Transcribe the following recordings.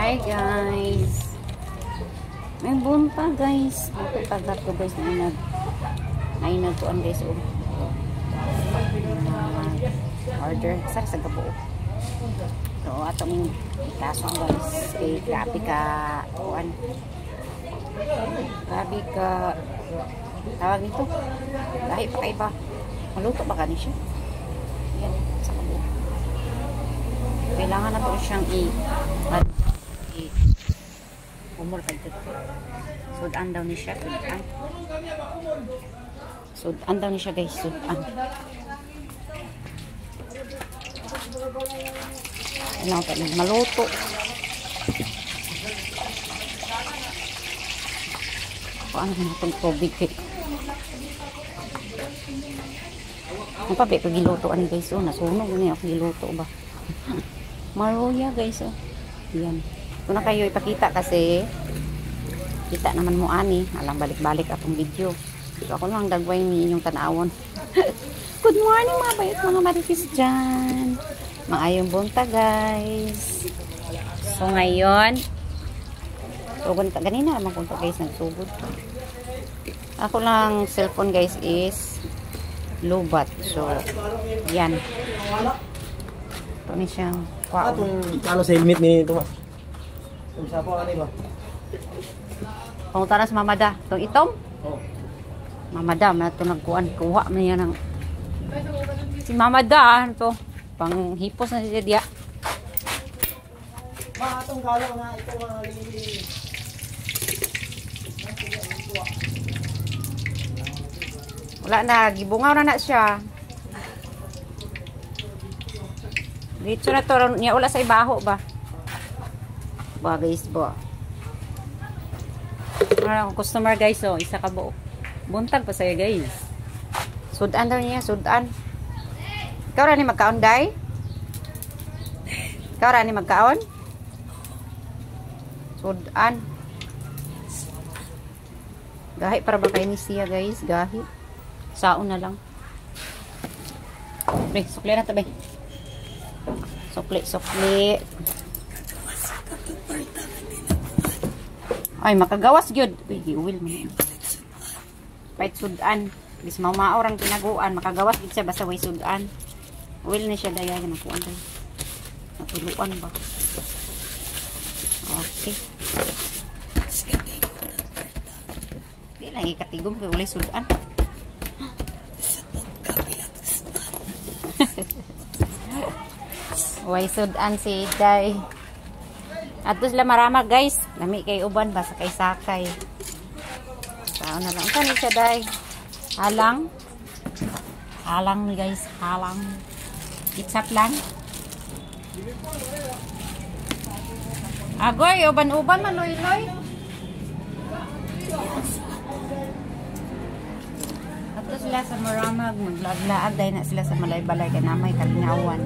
Hi guys. May bunta guys. Ito tagat ko guys na nagtuan guys. Order sa gabuo. So atong kaso guys. Grabe ka kuan. Grabe ka tawag nito. Dahil pa iba. Maluto ba kani siya? Yan sa gabuo. Kailangan na po siyang umur kagad. Sudan daw ni siya. Sudan daw ni siya guys. Sudan. Kailangan pa rin maluto. Paano na itong tubig eh. Ang pabi ko gilutoan guys. Nasunog na ako giluto ba. Maruya guys. Yan. Ito na kayo ipakita kasi kita naman mo ani. Alang balik-balik atong video. So ako lang dagway ni inyong tanawon. Good morning mga bayot mga maritis dyan. Maayong bunta guys. So ngayon ganina naman kung guys nagsugod. Ako lang cellphone guys is lubat. So yan. Ito ni siyang ano sa helmet ni Tomas? Kung sa po ano ba? Pangunta na sa mamada. Itong itom? Oo. Mamada, na ito nagkuhan. Kuha mo niya ng si mamada. Ano to? Panghipos na siya diya. Atong galaw na ito mga wala na. Gibungaw na siya. Dito na to. Niya wala sa ibaho ba? Ba guys ba? Ano customer guys isa ka buo. Buntag pa saya guys. Sudan daw niya, sudan. Ikaw ra ni magkaon day? Ikaw ra ni magkaon? Sudan. Gahi para ba kayo ni siya guys? Gahi. Saon na lang. Be, sukli na to be. Sukli. Ay, makagawas gyud. Uy, giuwil mo. Pait sudan. Bis mao orang tinaguan, makagawas gid siya basta way sudan. Uwil na siya daya na kuan day. Natuluan ba? Okay. Di lang ikatigom kay ulay sudan. Way sudan si day. Ato sila marama guys. Lami kay uban ba sa kay sakay. Sao na lang. Kani siya day. Halang. Halang ni guys. Halang. Kitsap lang. Agoy. Uban-uban man. Loy-loy. Ato sila sa maramag. Maglaag-laag. Dahil na sila sa malay-balay. Kanamay kalinawan.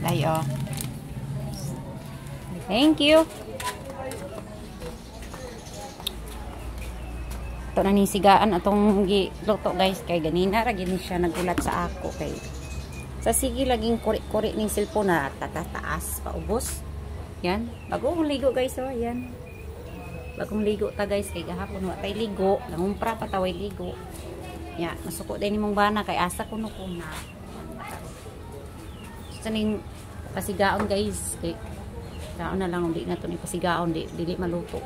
Ayo. Thank you. Ito na ni sigaan atong giluto guys kay ganina ra gini siya nagulat sa ako kay sa sige laging kuri-kuri ning cellphone na tatataas paubos. Yan, bagong ligo guys yan. Bagong ligo ta guys kay gahapon wa tay ligo, nangumpra pa taway ligo. Ya, masuko din nimong bana kay asa kuno kuna. Saning pasigaon guys kay kaon na lang di na to ni pasigaon dili maluto.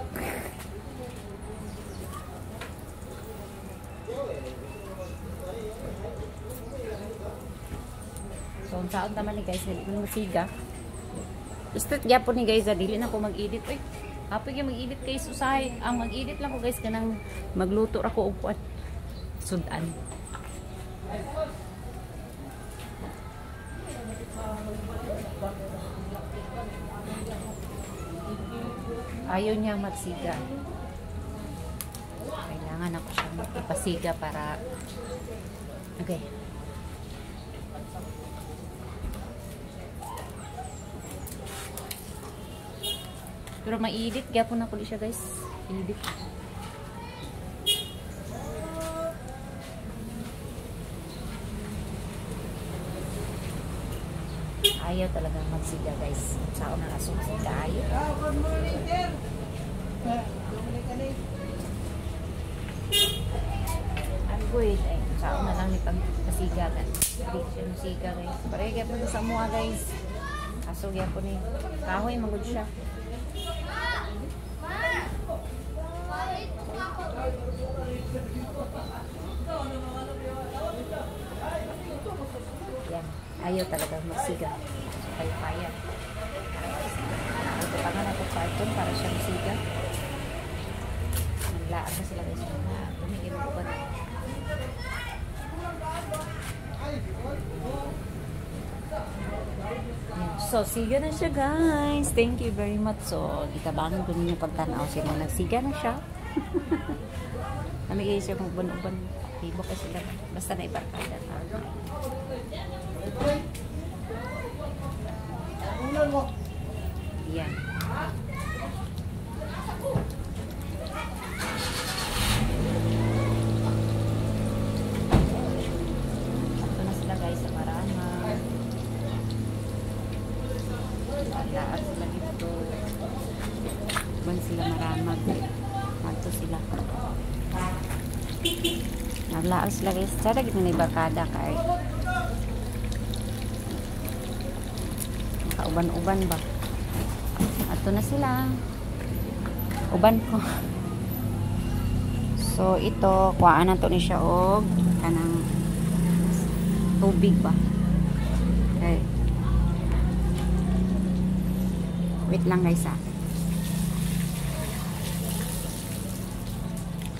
So saan naman ni guys dili man masiga. Istot gyapon ni guys dili na ko mag-edit oy. Apoy gyud mag-edit kay usahay. Ang mag-edit lang ko guys kanang magluto ra ko og sudan. Ayaw niya magsiga. Kailangan ako siyang ipasiga para okay. Pero ma-edit gyapon na ko siya guys. Edit. Ayaw talaga magsiga guys. Sa una na sumsiga ayaw. I'm good. Ay, sa una lang ni pagpasiga ka. Hindi siya musiga guys. Pareha po sa mua guys. Kaso yan po ni kahoy magod siya. Yan. Ayaw talaga magsiga. So, kayo kaya. Ito pa nga na carton para siya magsiga. Naglaan na sila guys. Tumigil mo ba na? So, siga na siya guys. Thank you very much. So, itabangan ko ninyo pagtanaw sila. Nagsiga na siya. Namigay siya kung uban-uban. Ibo ka sila. Basta na ibarkada. Yan. Ito na sila guys sa Marama. Lahat sila dito. Ban sila Maramag. Mato sila. Naglaan sila guys. Sada gito na ibarkada kay uban-uban ba? Ato na sila. Uban ko. So ito, kuhaan na to ni siya og kanang tubig ba? Okay. Wait lang guys ah.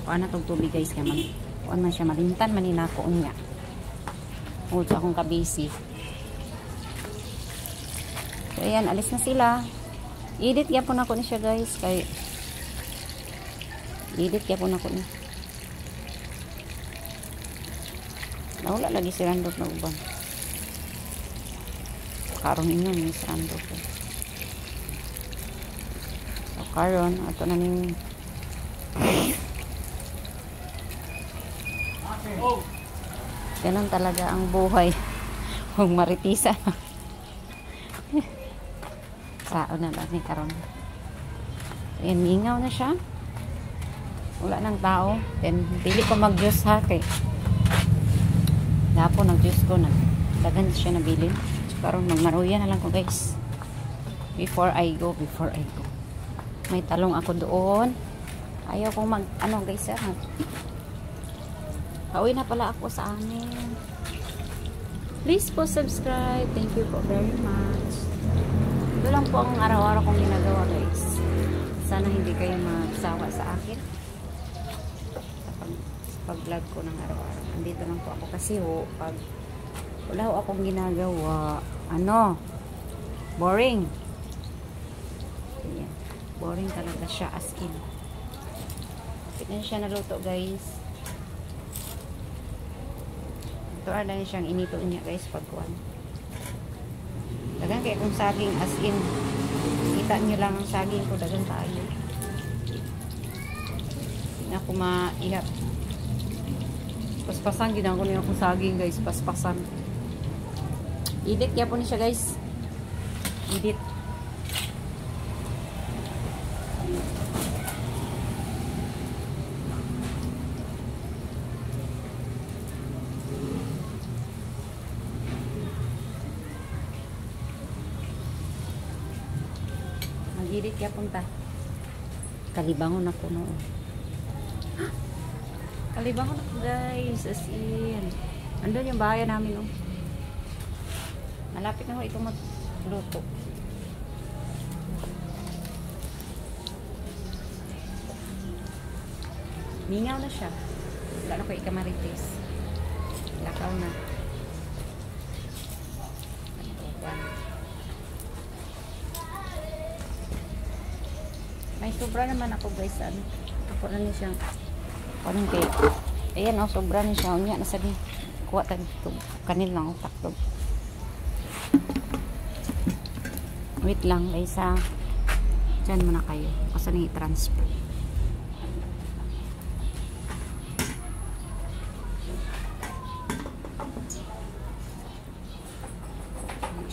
Kuhaan na tong tubig guys kaya kuhaan man siya malintan maninako niya. Hold sa akong kabisi. So, ayan, alis na sila. Edit yapon ako ni siya guys. Kay edit yapon ako ni. Nawala lagi si Randolph na uban. Karon inyo ni si Randolph. So, karon, ato na ning ganun talaga ang buhay. Huwag maritisa. Sao na lang ni karon. Ayan, mingaw na siya. Wala nang tao. Then, pili ko mag-juice ha. Kay dapo nag-juice ko na. Dagan siya nabilin. So, karon magmaruya na lang ko guys. Before I go. May talong ako doon. Ayaw kong ano guys ha. Pauwi na pala ako sa amin. Please po subscribe. Thank you po very much. Ito lang po ang araw-araw kong ginagawa guys. Sana hindi kayo magsawa sa akin sa pag-vlog ko ng araw-araw. Andito lang po ako kasi pag wala akong ginagawa, boring. Ayan. Boring talaga siya as in. Tignan siya naluto guys. Ito na siyang inito niya guys pagkuhan. Dagan kaya kung saging as in kita nyo lang ang saging ko dagan tayo na ako maihap paspasan ginang ko niya akong saging guys paspasan edit kaya po niya guys edit mag-edit kaya punta. Kalibangon ako noon. Kalibangon ako guys. As in. Andun yung bahay namin no. Malapit na ako itong magluto. Mingaw na siya. Wala na ko ikamarites. Lakaw na. May sobra naman ako guys. Ako na niya siyang parang kay ayan sobra niya siya. Unya na sabi. Kuha tayo kanil lang utak to. Wait lang guys ha. Diyan muna kayo. Kasi nang i-transfer.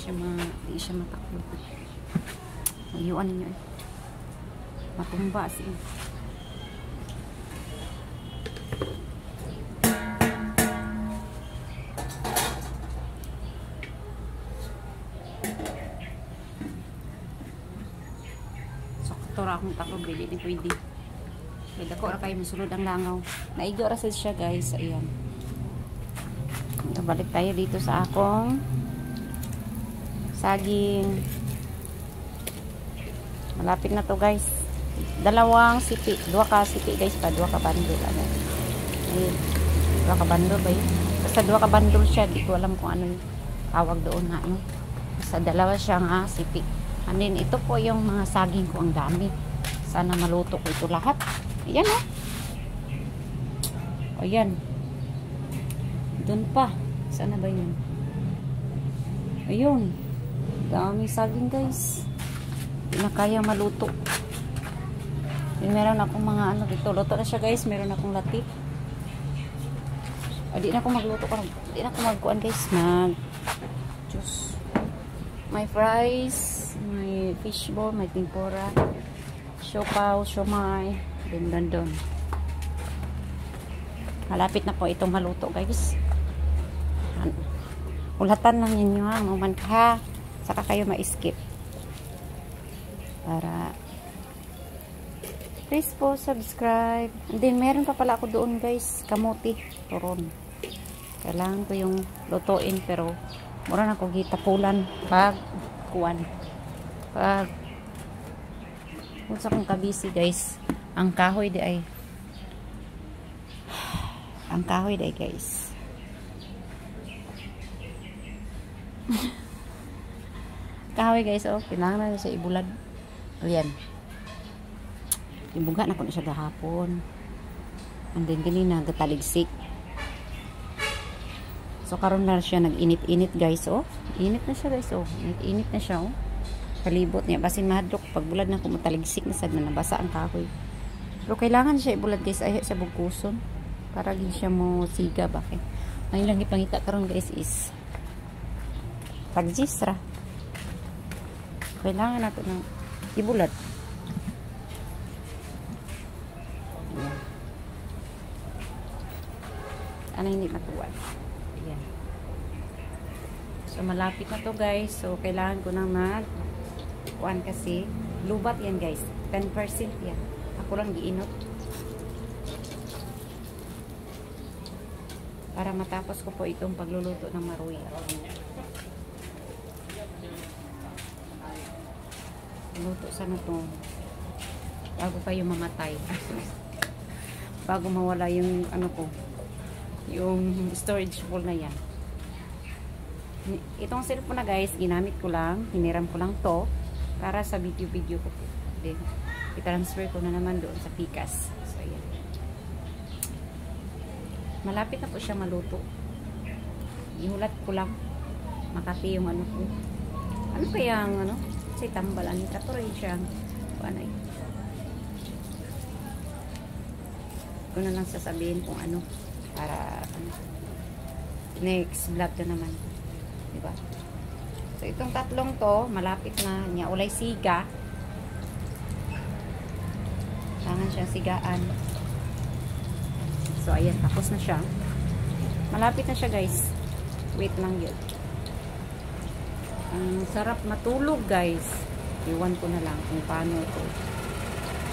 Di siya matakbo. Ayuan ninyo eh. Matumba siya. Tora akong takbo, hindi pwede. Pwede ko ra kayo masulod ang langaw. Naigo ra siya guys. Ayan. Balik tayo dito sa akong saging. Malapit na to guys. Dalawang sipi. Dua ka sipi guys pa. Dua ka bandol. Ayun. Dua ka bandol ba yun? Basta dua ka bandol siya. Di ko alam kung ano yung tawag doon nga. No? Basta dalawa siya nga sipi. And then, ito po yung mga saging ko. Ang dami. Sana maluto ko ito lahat. Ayan, oh. Ayan. Doon pa. Sana ba yun? Ayun. Daming saging, guys. Hindi na kaya maluto. Then, meron akong mga ano dito. Luto na siya, guys. Meron akong lati. Di na ako magluto ko. Di na ako magkuhan, guys. Juice. My fries. May fishball, may tempura, siopaw, siomay, doon. Malapit na po itong maluto guys. Ulatan lang ninyo ha, moment ha, saka kayo ma-skip. Para please po subscribe. And then meron pa pala ako doon guys, kamuti, turon. Kailangan ko yung lutuin pero mura na ko gitapulan pag kuwan. Kung sa kong kabisi guys, ang kahoy di ay guys. Kahoy guys, oh, kailangan na siya ibulad. Ayan. Ibuga na ko na siya gahapon. And then ganina gataligsik. So karon na siya nag-init-init guys, oh. Init na siya guys, oh. Init na siya, oh. Palibot niya basin mahadlok pag bulad na kumutaligsik na sad na nabasa ang kahoy. Pero kailangan siya ibulad guys ay sa bugkuson para gid siya mo siga bakit. Ang lang ipangita karon guys is pagjisra. Kailangan nato ng ibulad. Ayan. Ano hindi matuwan. Ayan. So malapit na to guys. So kailangan ko na kuan kasi lubat yan guys, 10% yan. Ako lang giinot para matapos ko po itong pagluluto ng maruya. Luto sana to bago kayo mamatay. Bago mawala yung ano ko, yung storage full na yan. Itong cellphone na guys, ginamit ko lang, hiniram ko lang to para sa video ko po. Then, i-transfer ko na naman doon sa Pikas. So, ayan. Malapit na po siya maluto. Ihulat ko lang. Makati yung ano ko. Ano kaya ang ano? Kasi tambalan. Katuloy siya. Ano eh. Ko na lang sasabihin kung ano. Para ano. Next vlog na naman. Diba? So, itong tatlong to, malapit na niya. Ulay siga. Kailangan siyang sigaan. So, ayan. Tapos na siya. Malapit na siya, guys. Wait lang yun. Ang sarap matulog, guys. Iwan ko na lang kung paano ito.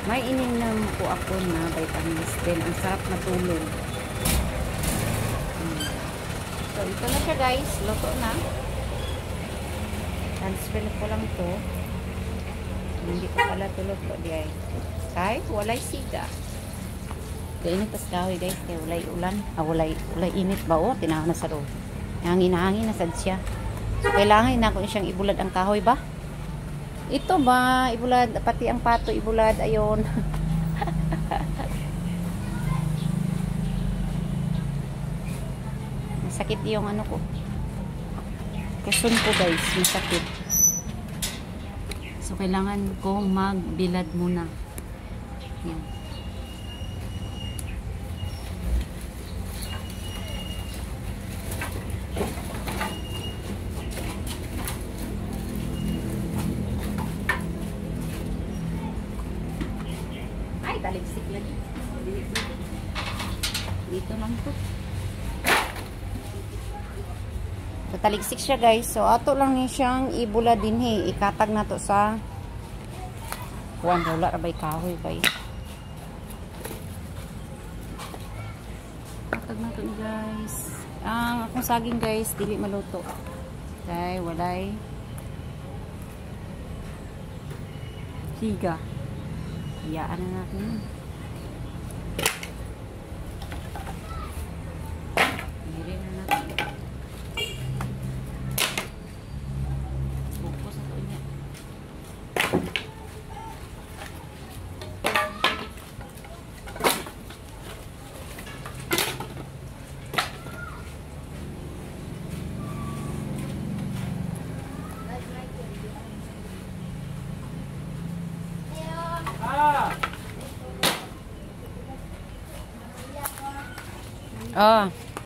May ininom po ako na vitamins din. Ang sarap matulog. So, ito na siya, guys. Luto na. Transfer ko lang to. Hindi ko pala tulog ko di ay. Kahit walay siga. Kainit tas kahoy guys. Kaya walay ulan. Walay init ba o? Tinaw na sa loob. Hangin na sad siya. So, kailangan na ko siyang ibulad ang kahoy ba? Ito ba? Ibulad. Pati ang pato ibulad. Ayon. Masakit yung ano ko. Kasun ko guys, masakit. So, kailangan kong magbilad muna. Yan. kuan to. Taligsik siya guys. So ato lang ni siyang ibula dinhi. Ikatag na to sa kuan wala ra bay kahoy bay. Katag na to ni guys. Ang akong saging guys dili maluto. Kay walay higa. Iyaan na natin. Hiri na natin. Bukos na to niya. Ah.